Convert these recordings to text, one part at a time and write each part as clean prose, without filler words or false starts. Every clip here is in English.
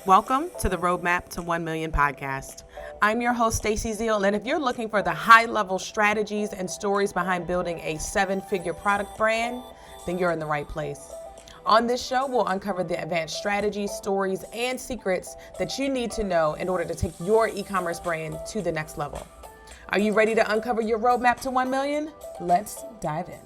Welcome to the Roadmap to 1 Million podcast. I'm your host, Stacey Zeal, and if you're looking for the high-level strategies and stories behind building a seven-figure product brand, then you're in the right place. On this show, we'll uncover the advanced strategies, stories, and secrets that you need to know in order to take your e-commerce brand to the next level. Are you ready to uncover your roadmap to 1 million? Let's dive in.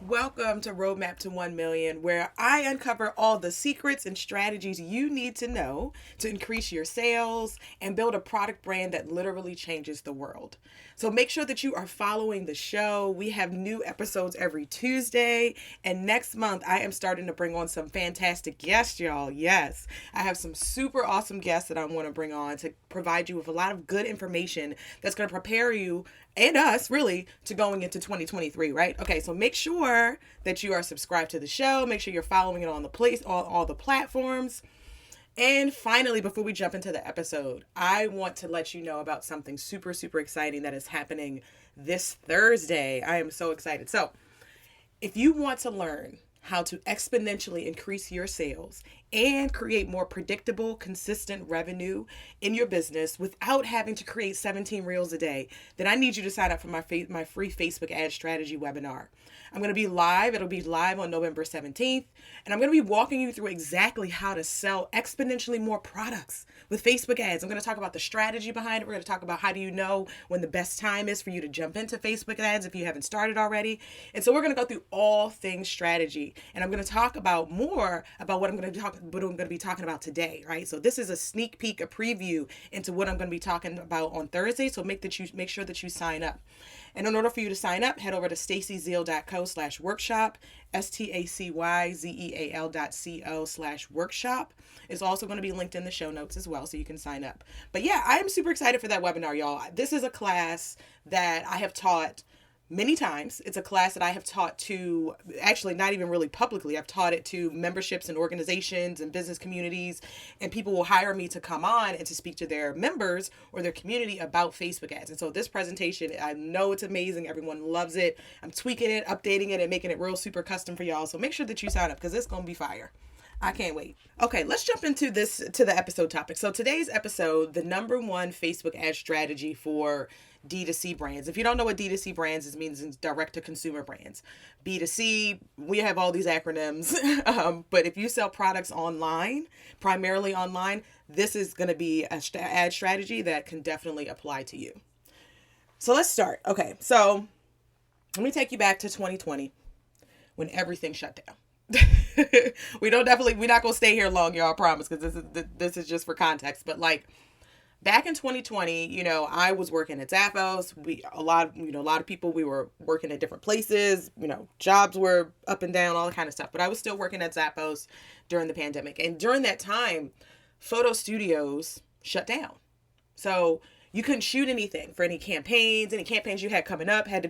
Welcome to Roadmap to 1 Million, where I uncover all the secrets and strategies you need to know to increase your sales and build a product brand that literally changes the world. So make sure that you are following the show. We have new episodes every Tuesday, and next month I am starting to bring on some fantastic guests, y'all. Yes, I have some super awesome guests that I want to bring on to provide you with a lot of good information that's going to prepare you and us really to going into 2023, right? Okay, so make sure that you are subscribed to the show. Make sure you're following it on the place, all the platforms. And finally, before we jump into the episode, I want to let you know about something super, super exciting that is happening this Thursday. I am so excited. So if you want to learn how to exponentially increase your sales and create more predictable, consistent revenue in your business without having to create 17 reels a day, then I need you to sign up for my free Facebook ad strategy webinar. I'm going to be live. It'll be live on November 17th. And I'm going to be walking you through exactly how to sell exponentially more products with Facebook ads. I'm going to talk about the strategy behind it. We're going to talk about how do you know when the best time is for you to jump into Facebook ads if you haven't started already. And so we're going to go through all things strategy. And I'm going to talk about more about what I'm going to be talking about today, right? So this is a sneak peek, a preview into what I'm going to be talking about on Thursday. So make sure that you sign up. And in order for you to sign up, head over to staceyzeal.co/workshop, staceyzeal.co/workshop. It's also going to be linked in the show notes as well, so you can sign up. But yeah, I am super excited for that webinar, y'all. This is a class that I have taught many times. It's a class that I have taught to, actually not even really publicly, I've taught it to memberships and organizations and business communities, and people will hire me to come on and to speak to their members or their community about Facebook ads. And so this presentation, I know it's amazing. Everyone loves it. I'm tweaking it, updating it, and making it real super custom for y'all. So make sure that you sign up because it's going to be fire. I can't wait. Okay, let's jump into the episode topic. So today's episode, the number one Facebook ad strategy for DTC brands. If you don't know what DTC brands is, it means direct to consumer brands. B2C, we have all these acronyms. But if you sell products online, primarily online, this is going to be an ad strategy that can definitely apply to you. So let's start. Okay, so let me take you back to 2020 when everything shut down. We're not gonna stay here long, y'all, I promise, because this is just for context. But like back in 2020, I was working at Zappos. A lot of people, we were working at different places. Jobs were up and down, all that kind of stuff. But I was still working at Zappos during the pandemic, and during that time, photo studios shut down. So you couldn't shoot anything for any campaigns you had coming up we had to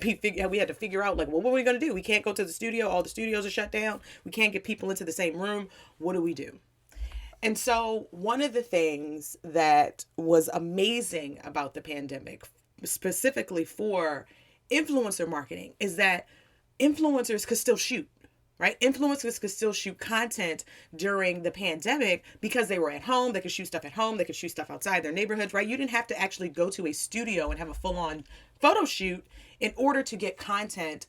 figure out, like, well, what are we going to do? We can't go to the studio. All the studios are shut down. We can't get people into the same room. What do we do? And so one of the things that was amazing about the pandemic, specifically for influencer marketing, is that influencers could still shoot. Right? Influencers could still shoot content during the pandemic because they were at home. They could shoot stuff at home. They could shoot stuff outside their neighborhoods, right? You didn't have to actually go to a studio and have a full-on photo shoot in order to get content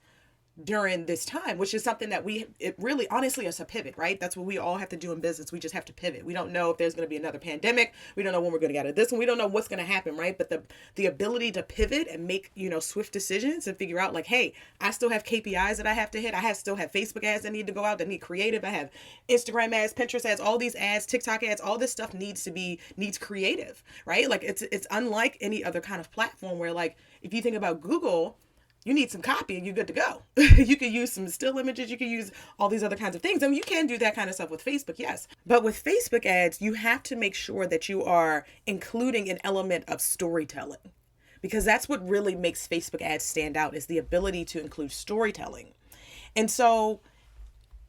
during this time, which is something that it really, honestly, is a pivot, right? That's what we all have to do in business. We just have to pivot. We don't know if there's going to be another pandemic. We don't know when we're going to get out of this one. We don't know what's going to happen, right? But the ability to pivot and make, swift decisions and figure out, like, hey, I still have KPIs that I have to hit. still have Facebook ads that need to go out, that need creative. I have Instagram ads, Pinterest ads, all these ads, TikTok ads, all this stuff needs creative, right? Like it's unlike any other kind of platform where, like, if you think about Google, you need some copy and you're good to go. You could use some still images. You could use all these other kinds of things. And you can do that kind of stuff with Facebook, yes. But with Facebook ads, you have to make sure that you are including an element of storytelling, because that's what really makes Facebook ads stand out, is the ability to include storytelling. And so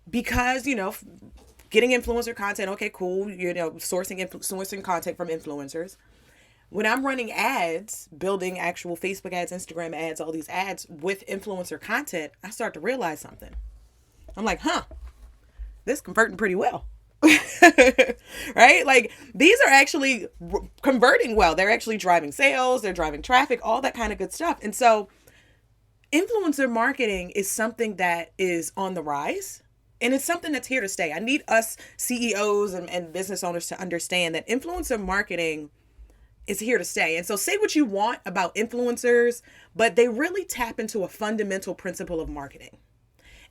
because, getting influencer content, okay, cool, sourcing content from influencers. When I'm running ads, building actual Facebook ads, Instagram ads, all these ads with influencer content, I start to realize something. I'm like, this converting pretty well. Right? Like these are actually converting well. They're actually driving sales, they're driving traffic, all that kind of good stuff. And so influencer marketing is something that is on the rise. And it's something that's here to stay. I need us CEOs and business owners to understand that influencer marketing is here to stay. And so say what you want about influencers, but they really tap into a fundamental principle of marketing.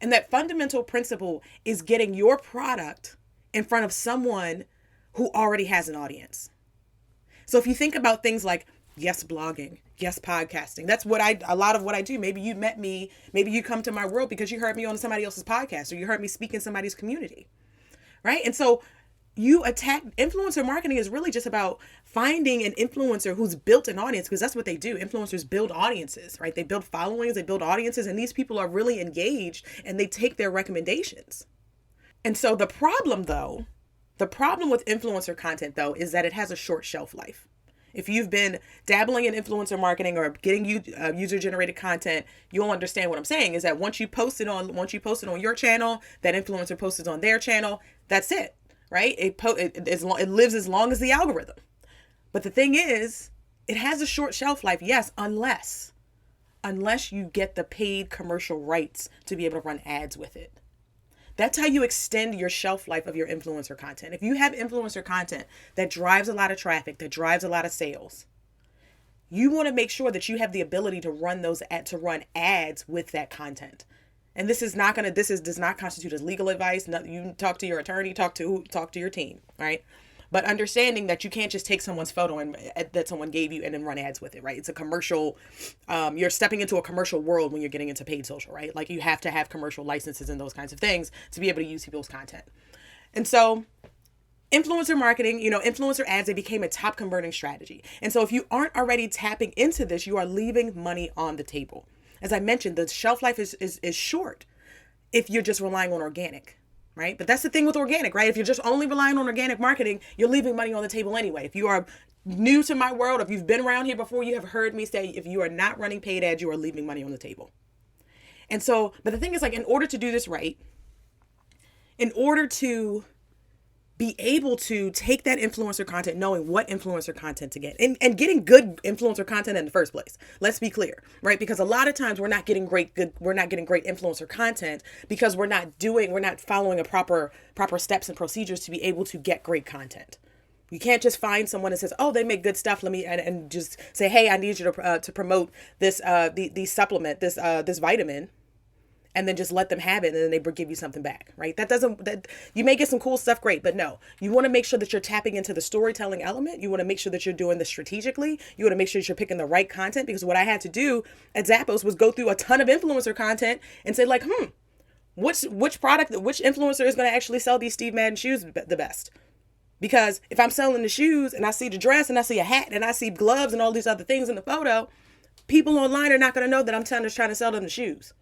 And that fundamental principle is getting your product in front of someone who already has an audience. So if you think about things like yes blogging, yes podcasting, that's what a lot of what I do. Maybe you met me, maybe you come to my world because you heard me on somebody else's podcast or you heard me speak in somebody's community, right? And so you attack influencer marketing is really just about finding an influencer who's built an audience, because that's what they do. Influencers build audiences, right? They build followings, they build audiences, and these people are really engaged and they take their recommendations. And so the problem with influencer content though, is that it has a short shelf life. If you've been dabbling in influencer marketing or getting user generated content, you'll understand what I'm saying is that once you post it on your channel, that influencer posts it on their channel, that's it, right? It lives as long as the algorithm. But the thing is, it has a short shelf life, yes, unless you get the paid commercial rights to be able to run ads with it. That's how you extend your shelf life of your influencer content. If you have influencer content that drives a lot of traffic, that drives a lot of sales, you want to make sure that you have the ability to run ads with that content. And this does not constitute as legal advice. No, you talk to your attorney, talk to your team, right? But understanding that you can't just take someone's photo that someone gave you and then run ads with it, right? It's a commercial. You're stepping into a commercial world when you're getting into paid social, right? Like you have to have commercial licenses and those kinds of things to be able to use people's content. And so influencer marketing, influencer ads, they became a top converting strategy. And so if you aren't already tapping into this, you are leaving money on the table. As I mentioned, the shelf life is short if you're just relying on organic. Right? But that's the thing with organic, right? If you're just only relying on organic marketing, you're leaving money on the table anyway. If you are new to my world, if you've been around here before, you have heard me say, if you are not running paid ads, you are leaving money on the table. And so, but the thing is, like, in order to do this right, in order to be able to take that influencer content, knowing what influencer content to get and getting good influencer content in the first place. Let's be clear, right? Because a lot of times we're not getting great influencer content because we're not following a proper steps and procedures to be able to get great content. You can't just find someone that says, "Oh, they make good stuff. Let me," and just say, "Hey, I need you to promote this the supplement, this vitamin." And then just let them have it, and then they give you something back, right? That you may get some cool stuff, great, but no. You want to make sure that you're tapping into the storytelling element. You want to make sure that you're doing this strategically. You want to make sure that you're picking the right content, because what I had to do at Zappos was go through a ton of influencer content and say like, which influencer is going to actually sell these Steve Madden shoes the best? Because if I'm selling the shoes and I see the dress and I see a hat and I see gloves and all these other things in the photo, people online are not going to know that I'm trying to sell them the shoes.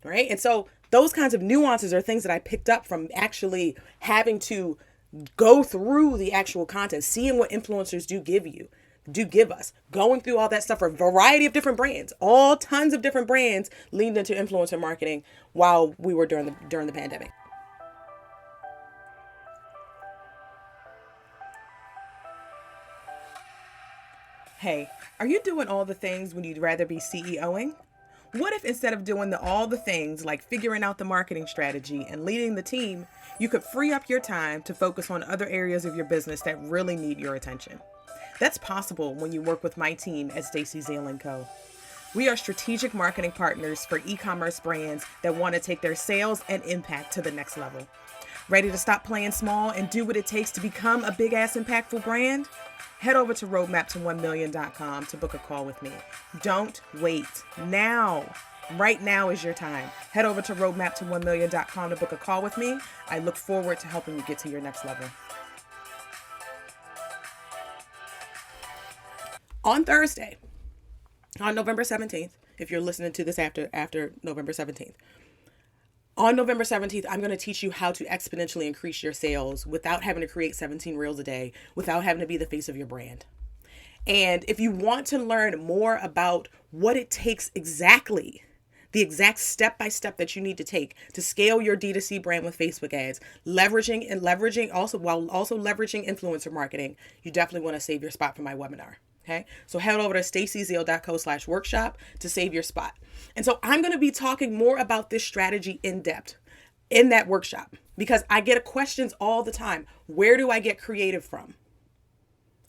Right? And so those kinds of nuances are things that I picked up from actually having to go through the actual content, seeing what influencers do give us, going through all that stuff for a variety of different brands, tons of different brands leaned into influencer marketing while we were during the pandemic. Hey, are you doing all the things when you'd rather be CEOing? What if instead of doing all the things like figuring out the marketing strategy and leading the team, you could free up your time to focus on other areas of your business that really need your attention? That's possible when you work with my team at Stacey Zeal & Co. We are strategic marketing partners for e-commerce brands that want to take their sales and impact to the next level. Ready to stop playing small and do what it takes to become a big-ass impactful brand? Head over to roadmap-to-1million.com to book a call with me. Don't wait. Now. Right now is your time. Head over to roadmap-to-1million.com to book a call with me. I look forward to helping you get to your next level. On Thursday, on November 17th, if you're listening to this after November 17th, on November 17th, I'm going to teach you how to exponentially increase your sales without having to create 17 reels a day, without having to be the face of your brand. And if you want to learn more about what it takes exactly the exact step-by-step that you need to take to scale your D2C brand with Facebook ads, leveraging also while also leveraging influencer marketing, you definitely want to save your spot for my webinar. Okay. So head over to stacyzeal.co/workshop to save your spot. And so I'm going to be talking more about this strategy in depth in that workshop because I get questions all the time. Where do I get creative from?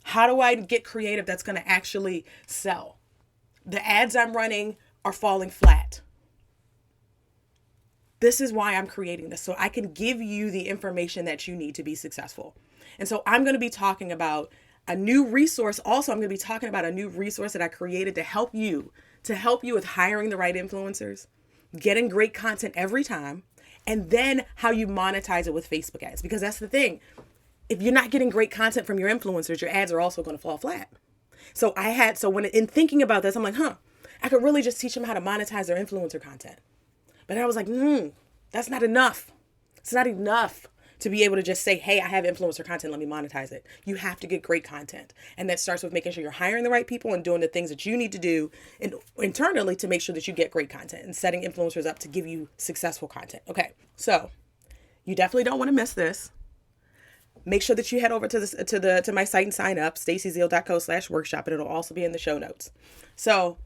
How do I get creative that's going to actually sell? The ads I'm running are falling flat. This is why I'm creating this, so I can give you the information that you need to be successful. And so I'm going to be talking about a new resource. Also, I'm going to be talking about a new resource that I created to help you with hiring the right influencers, getting great content every time, and then how you monetize it with Facebook ads. Because that's the thing. If you're not getting great content from your influencers, your ads are also going to fall flat. So when in thinking about this, I'm like, I could really just teach them how to monetize their influencer content. But I was like, that's not enough. It's not enough to be able to just say, hey, I have influencer content, let me monetize it. You have to get great content. And that starts with making sure you're hiring the right people and doing the things that you need to do internally to make sure that you get great content and setting influencers up to give you successful content. Okay, so you definitely don't want to miss this. Make sure that you head over to my site and sign up, stacyzeal.co/workshop, and it'll also be in the show notes. So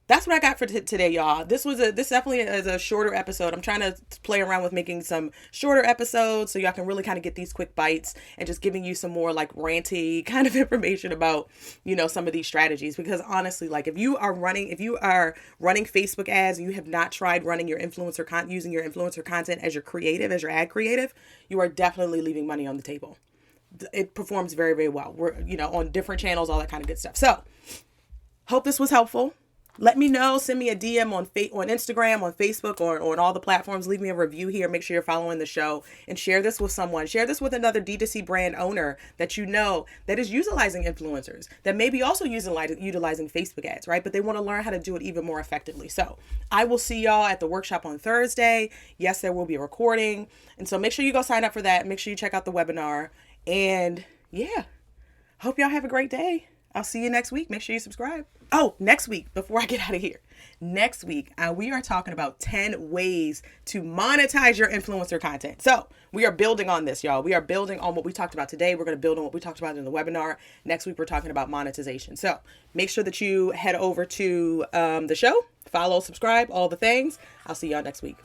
that's what I got for today, y'all. This definitely is a shorter episode. I'm trying to play around with making some shorter episodes so y'all can really kind of get these quick bites and just giving you some more like ranty kind of information about, some of these strategies. Because honestly, like if you are running Facebook ads and you have not tried running your using your influencer content as your ad creative, you are definitely leaving money on the table. It performs very, very well. We're, on different channels, all that kind of good stuff. So hope this was helpful. Let me know. Send me a DM on Instagram, on Facebook, or on all the platforms. Leave me a review here. Make sure you're following the show and share this with someone. Share this with another D2C brand owner that you know that is utilizing influencers, that may be also utilizing Facebook ads, right? But they want to learn how to do it even more effectively. So I will see y'all at the workshop on Thursday. Yes, there will be a recording. And so make sure you go sign up for that. Make sure you check out the webinar. And yeah, hope y'all have a great day. I'll see you next week. Make sure you subscribe. Oh, next week, before I get out of here, next week, we are talking about 10 ways to monetize your influencer content. So we are building on this, y'all. We are building on what we talked about today. We're going to build on what we talked about in the webinar. Next week, we're talking about monetization. So make sure that you head over to the show, follow, subscribe, all the things. I'll see y'all next week.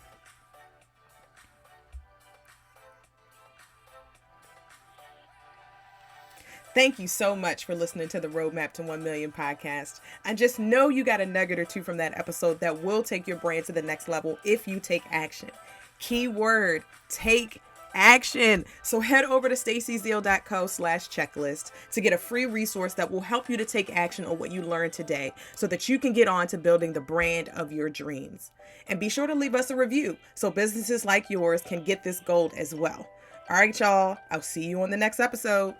Thank you so much for listening to the Roadmap to 1 Million podcast. I just know you got a nugget or two from that episode that will take your brand to the next level if you take action. Keyword, take action. So head over to stacyzeal.co/checklist to get a free resource that will help you to take action on what you learned today so that you can get on to building the brand of your dreams. And be sure to leave us a review so businesses like yours can get this gold as well. All right, y'all. I'll see you on the next episode.